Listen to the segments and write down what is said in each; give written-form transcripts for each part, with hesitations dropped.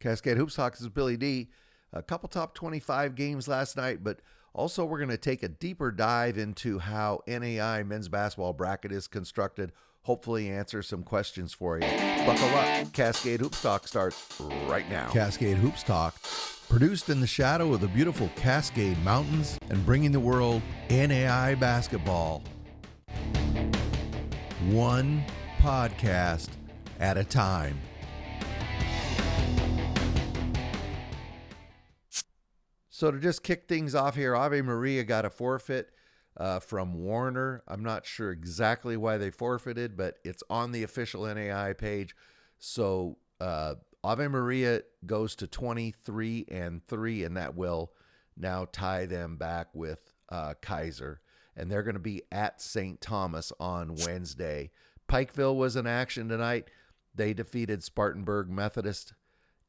Cascade Hoops Talk, this is Billy D. A couple top 25 games last night, but also we're going to take a deeper dive into how NAI men's basketball bracket is constructed. Hopefully answer some questions for you. Buckle up. Cascade Hoops Talk starts right now. Cascade Hoops Talk, produced in the shadow of the beautiful Cascade Mountains and bringing the world NAI basketball. One podcast at a time. So to just kick things off here, Ave Maria got a forfeit from Warner. I'm not sure exactly why they forfeited, but it's on the official NAI page. So Ave Maria goes to 23-3, and that will now tie them back with Kaiser. And they're going to be at St. Thomas on Wednesday. Pikeville was in action tonight. They defeated Spartanburg Methodist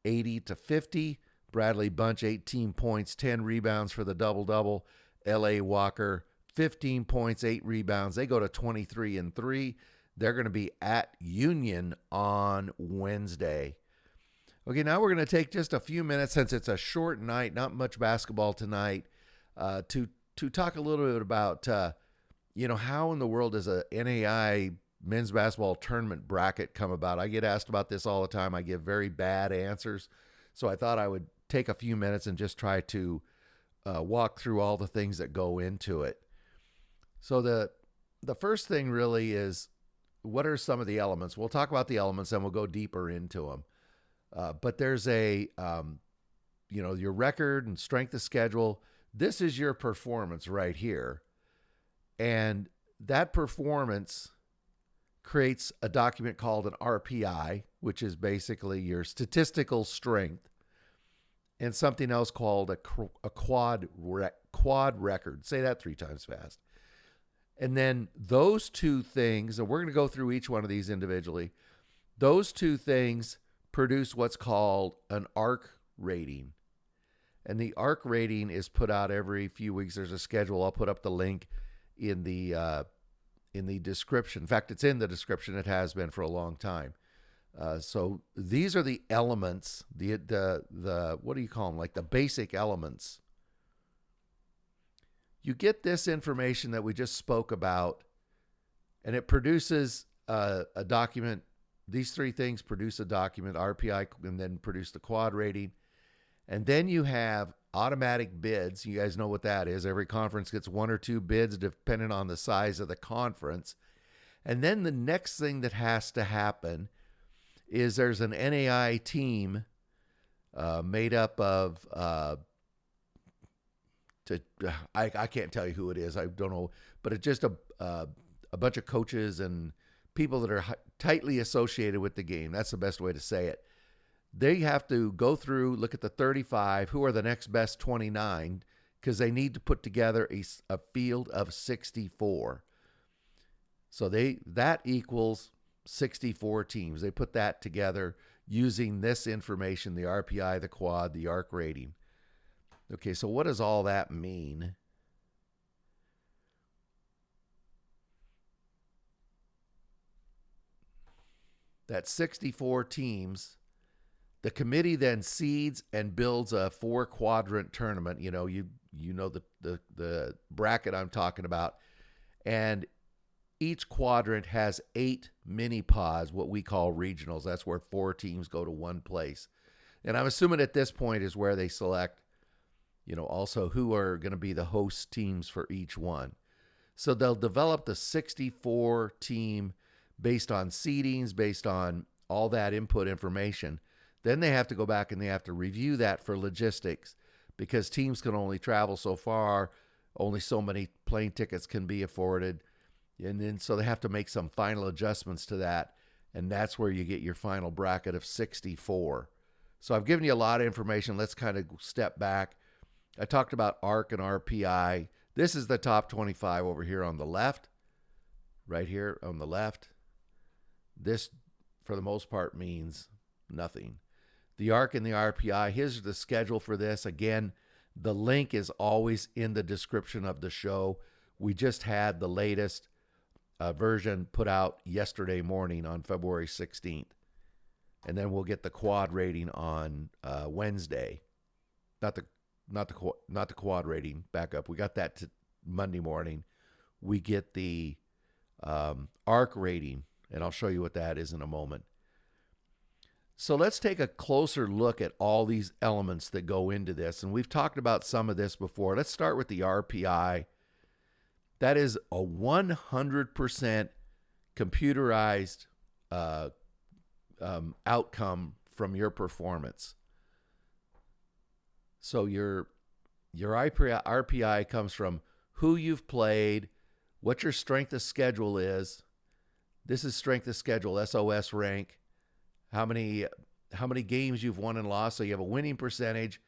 80-50. Bradley Bunch, 18 points, 10 rebounds for the double-double. L.A. Walker, 15 points, 8 rebounds. They go to 23-3. They're going to be at Union on Wednesday. Okay, now we're going to take just a few minutes, since it's a short night, not much basketball tonight, to talk a little bit about, how in the world does a NAI men's basketball tournament bracket come about? I get asked about this all the time. I give very bad answers. So I thought I would take a few minutes and just try to walk through all the things that go into it. So the first thing really is, what are some of the elements? We'll talk about the elements and we'll go deeper into them. But there's your record and strength of schedule. This is your performance right here. And that performance creates a document called an RPI, which is basically your statistical strength, and something else called a quad record. Say that 3 times fast. And then those two things, and we're going to go through each one of these individually, those two things produce what's called an ARC rating. And the ARC rating is put out every few weeks. There's a schedule. I'll put up the link in the description. In fact, it's in the description. It has been for a long time. So these are the elements, the what do you call them? Like the basic elements. You get this information that we just spoke about, and it produces a document. These 3 things produce a document, RPI, and then produce the quad rating. And then you have automatic bids. You guys know what that is. Every conference gets 1 or 2 bids depending on the size of the conference. And then the next thing that has to happen is there's an NAI team made up of, I can't tell you who it is. I don't know. But it's just a bunch of coaches and people that are tightly associated with the game. That's the best way to say it. They have to go through, look at the 35, who are the next best 29, because they need to put together a field of 64. So that equals 64 teams. They put that together using this information, the RPI, the quad, the ARC rating. Okay, so what does all that mean? That 64 teams. The committee then seeds and builds a 4-quadrant tournament. You know the bracket I'm talking about. And each quadrant has 8 mini pods, what we call regionals. That's where 4 teams go to one place. And I'm assuming at this point is where they select, also who are going to be the host teams for each one. So they'll develop the 64 team based on seedings, based on all that input information. Then they have to go back and they have to review that for logistics, because teams can only travel so far, only so many plane tickets can be afforded. And then so they have to make some final adjustments to that, and that's where you get your final bracket of 64. So I've given you a lot of information. Let's kind of step back. I talked about ARC and RPI. This is the top 25 over here on the left, right here on the left. This, for the most part, means nothing. The ARC and the RPI, here's the schedule for this. Again, the link is always in the description of the show. We just had the latest version put out yesterday morning on February 16th. and then we'll get the quad rating on Wednesday. Not the quad rating. Back up. We got that to Monday morning. We get the ARC rating, and I'll show you what that is in a moment. So let's take a closer look at all these elements that go into this, and we've talked about some of this before. Let's start with the RPI. That is a 100% computerized outcome from your performance. So your RPI comes from who you've played, what your strength of schedule is. This is strength of schedule, SOS rank. How many games you've won and lost. So you have a winning percentage.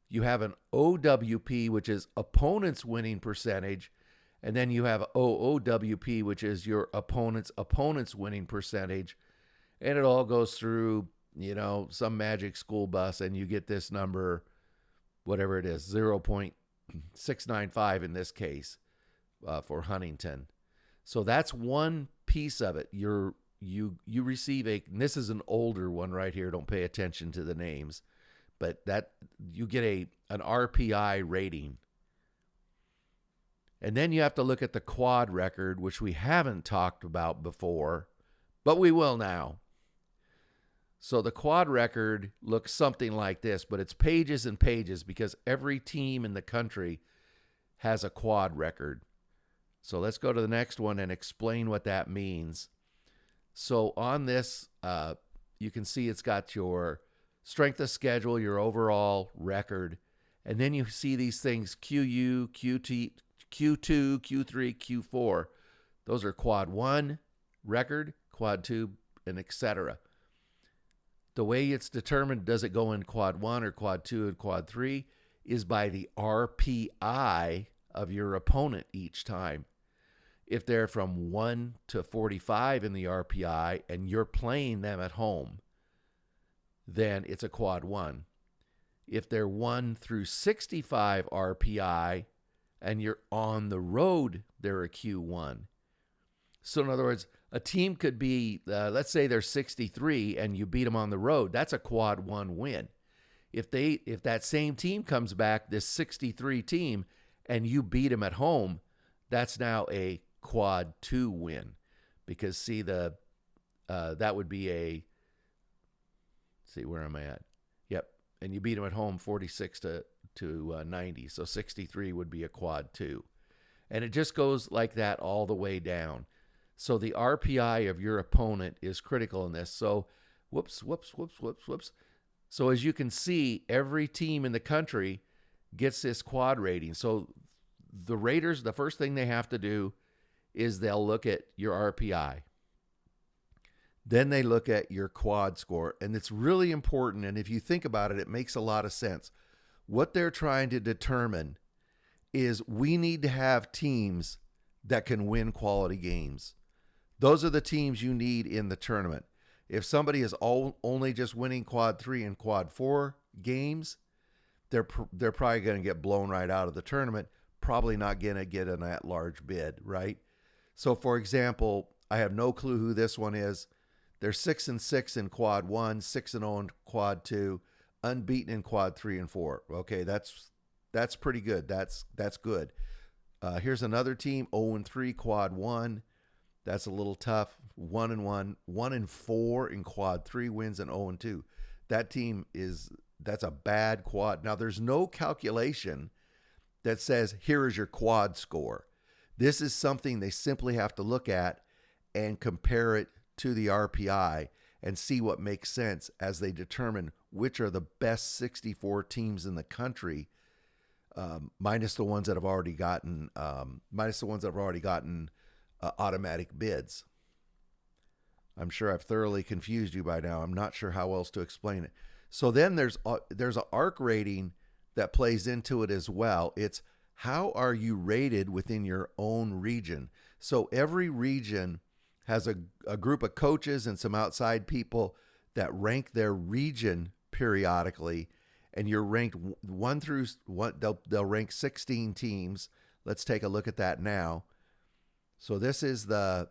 You have an OWP, which is opponent's winning percentage. And then you have OOWP, which is your opponent's winning percentage. And it all goes through, some magic school bus, and you get this number, whatever it is, 0.695 in this case for Huntington. So that's one piece of it. You receive and this is an older one right here. Don't pay attention to the names, but that you get an RPI rating. And then you have to look at the quad record, which we haven't talked about before, but we will now. So the quad record looks something like this, but it's pages and pages because every team in the country has a quad record. So let's go to the next one and explain what that means. So on this, you can see it's got your strength of schedule, your overall record, and then you see these things QU, QT, Q2, Q3, Q4. Those are quad 1 record, quad 2, and etc. The way it's determined, does it go in quad 1 or quad 2 and quad 3, is by the RPI of your opponent each time. If they're from 1 to 45 in the RPI and you're playing them at home, then it's a quad 1. If they're 1 through 65 RPI and you're on the road, they're a Q1. So in other words, a team could be, let's say they're 63 and you beat them on the road. That's a quad 1 win. If that same team comes back, this 63 team, and you beat them at home, that's now a quad 2 win. Because see, that would be where am I at? Yep. And you beat them at home 46 to 90. So 63 would be a quad 2. And it just goes like that all the way down. So the RPI of your opponent is critical in this. So whoops. So as you can see, every team in the country gets this quad rating. So the raters, the first thing they have to do is they'll look at your RPI. Then they look at your quad score. And it's really important. And if you think about it, it makes a lot of sense. What they're trying to determine is we need to have teams that can win quality games. Those are the teams you need in the tournament. If somebody is only just winning quad 3 and quad 4 games, they're probably going to get blown right out of the tournament, probably not going to get an at-large bid, right? So, for example, I have no clue who this one is. They're 6-6 in quad 1, 6-0 in quad 2, unbeaten in quad 3 and 4. Okay, that's pretty good. That's good. Here's another team, 0-3 quad 1. That's a little tough. 1-1, 1-4 in quad 3 wins and 0-2. That team that's a bad quad. Now there's no calculation that says here is your quad score. This is something they simply have to look at and compare it to the RPI and see what makes sense as they determine which are the best 64 teams in the country, minus the ones that have already gotten automatic bids. I'm sure I've thoroughly confused you by now. I'm not sure how else to explain it. So then there's an ARC rating that plays into it as well. It's how are you rated within your own region. So every region has a group of coaches and some outside people that rank their region periodically, and you're ranked 1 through 1. They'll rank 16 teams. Let's take a look at that now. So this is how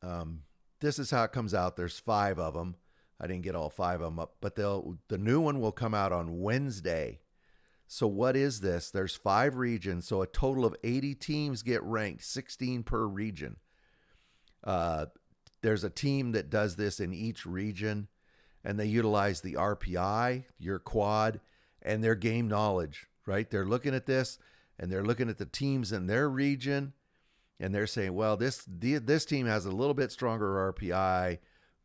it comes out. There's 5 of them. I didn't get all 5 of them up, but the new one will come out on Wednesday. So what is this? There's 5 regions, so a total of 80 teams get ranked, 16 per region. There's a team that does this in each region, and they utilize the RPI, your quad, and their game knowledge, right? They're looking at this, and they're looking at the teams in their region, and they're saying, well, this team has a little bit stronger RPI,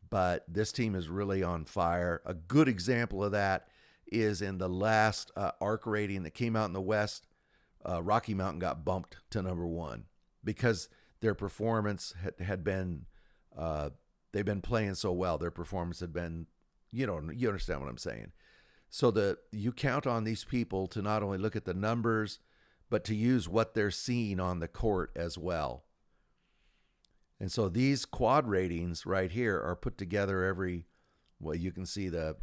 but this team is really on fire. A good example of that is in the last ARC rating that came out in the West. Rocky Mountain got bumped to number 1 because their performance had been, they've been playing so well. Their performance had been, you understand what I'm saying. So you count on these people to not only look at the numbers, but to use what they're seeing on the court as well. And so these quad ratings right here are put together well, you can see the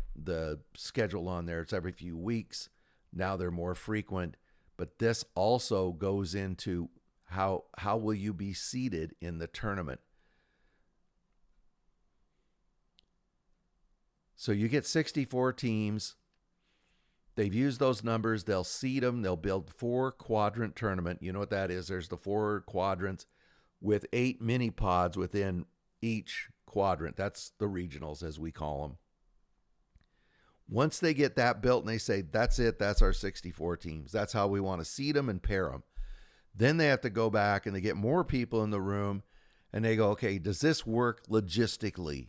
schedule on there. It's every few weeks. Now they're more frequent, but this also goes into how will you be seeded in the tournament. So you get 64 teams. They've used those numbers. They'll seed them. They'll build 4-quadrant tournament. You know what that is? There's the 4 quadrants with 8 mini pods within each quadrant. That's the regionals, as we call them. Once they get that built and they say, that's it, that's our 64 teams, that's how we want to seed them and pair them, then they have to go back and they get more people in the room and they go, okay, does this work logistically?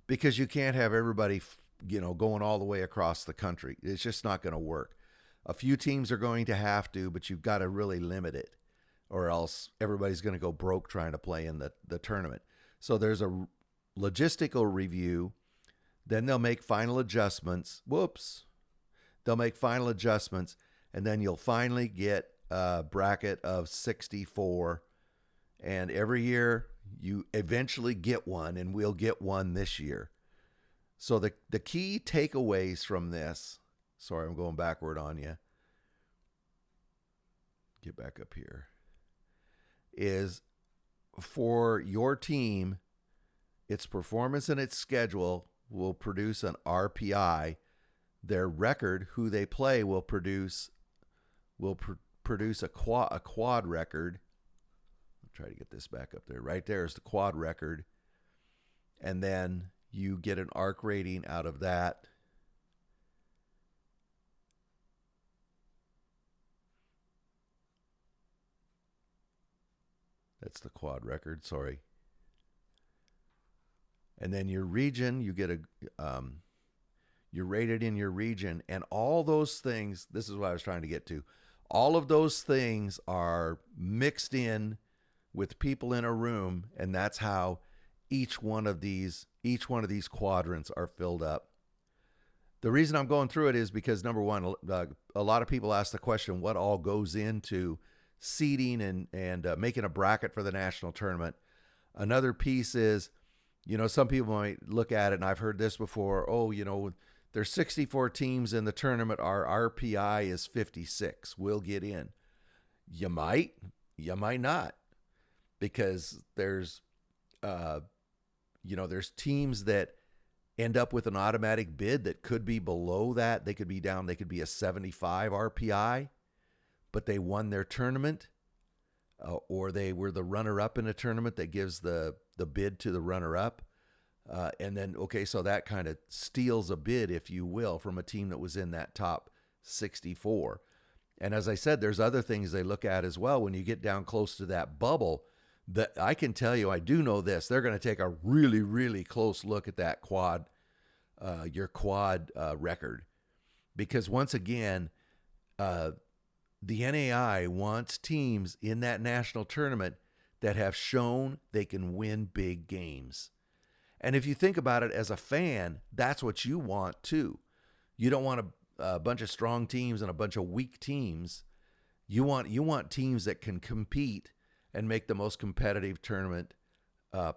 Because you can't have everybody, going all the way across the country. It's just not going to work. A few teams are going to have to, but you've got to really limit it, or else everybody's going to go broke trying to play in the tournament. So there's a logistical review. Then they'll make final adjustments. They'll make final adjustments, and then you'll finally get a bracket of 64. And every year you eventually get one, and we'll get one this year. So the key takeaways from this, sorry, I'm going backward on you. Get back up here. Is for your team, its performance and its schedule will produce an RPI. Their record, who they play, will produce a quad record. I'll try to get this back up there. Right there is the quad record. And then you get an ARC rating out of that. That's the quad record, sorry. And then your region, you get you're rated in your region, and all those things, this is what I was trying to get to. All of those things are mixed in with people in a room, and that's how each one of these quadrants are filled up. The reason I'm going through it is because, number one, a lot of people ask the question, what all goes into seeding and making a bracket for the national tournament. Another piece is, some people might look at it, and I've heard this before, there's 64 teams in the tournament, our RPI is 56, we'll get in. You might not, because there's teams that end up with an automatic bid that could be below that. They could be down, they could be a 75 RPI, but they won their tournament, or they were the runner-up in a tournament that gives the bid to the runner-up. And then, so that kind of steals a bid, if you will, from a team that was in that top 64. And as I said, there's other things they look at as well. When you get down close to that bubble, that I can tell you, I do know this, they're going to take a really, really close look at that quad, your quad record. Because once again, the NAI wants teams in that national tournament that have shown they can win big games. And if you think about it as a fan, that's what you want too. You don't want a bunch of strong teams and a bunch of weak teams. You want teams that can compete and make the most competitive tournament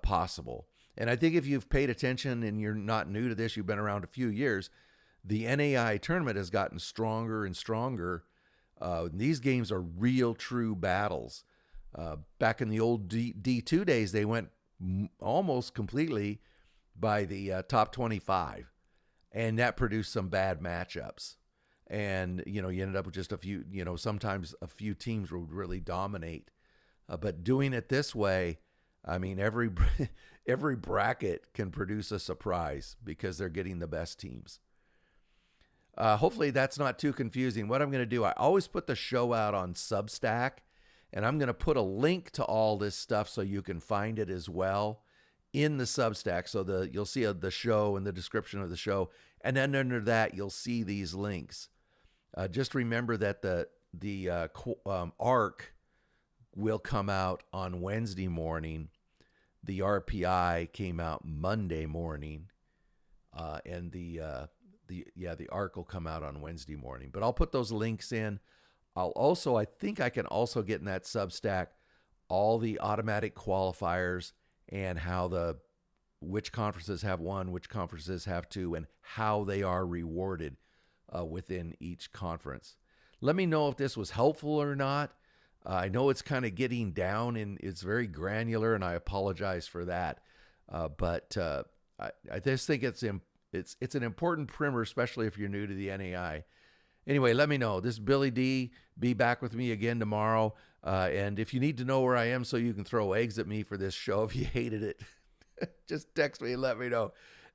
possible. And I think if you've paid attention and you're not new to this, you've been around a few years, the NAI tournament has gotten stronger and stronger. These games are real, true battles. Back in the old D2 days, they went almost completely by the top 25, and that produced some bad matchups. And, you ended up with just a few, sometimes a few teams would really dominate. But doing it this way, I mean, every bracket can produce a surprise because they're getting the best teams. Hopefully that's not too confusing. What I'm going to do, I always put the show out on Substack, and I'm going to put a link to all this stuff so you can find it as well in the Substack. So you'll see the show and the description of the show, and then under that you'll see these links. Just remember that the ARC will come out on Wednesday morning. The RPI came out Monday morning, and the ARC will come out on Wednesday morning. But I'll put those links in. I think I can also get in that Substack all the automatic qualifiers and which conferences have one, which conferences have two, and how they are rewarded within each conference. Let me know if this was helpful or not. I know it's kind of getting down and it's very granular, and I apologize for that. But I just think it's an important primer, especially if you're new to the NAI. Anyway, let me know. This is Billy D. Be back with me again tomorrow. And if you need to know where I am so you can throw eggs at me for this show, if you hated it, just text me and let me know.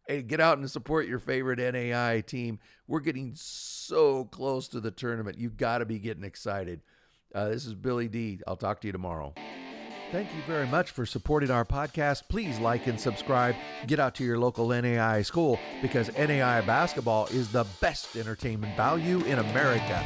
Hey, get out and support your favorite NAI team. We're getting so close to the tournament. You've got to be getting excited. This is Billy D. I'll talk to you tomorrow. Thank you very much for supporting our podcast. Please like and subscribe. Get out to your local NAI school, because NAI basketball is the best entertainment value in America.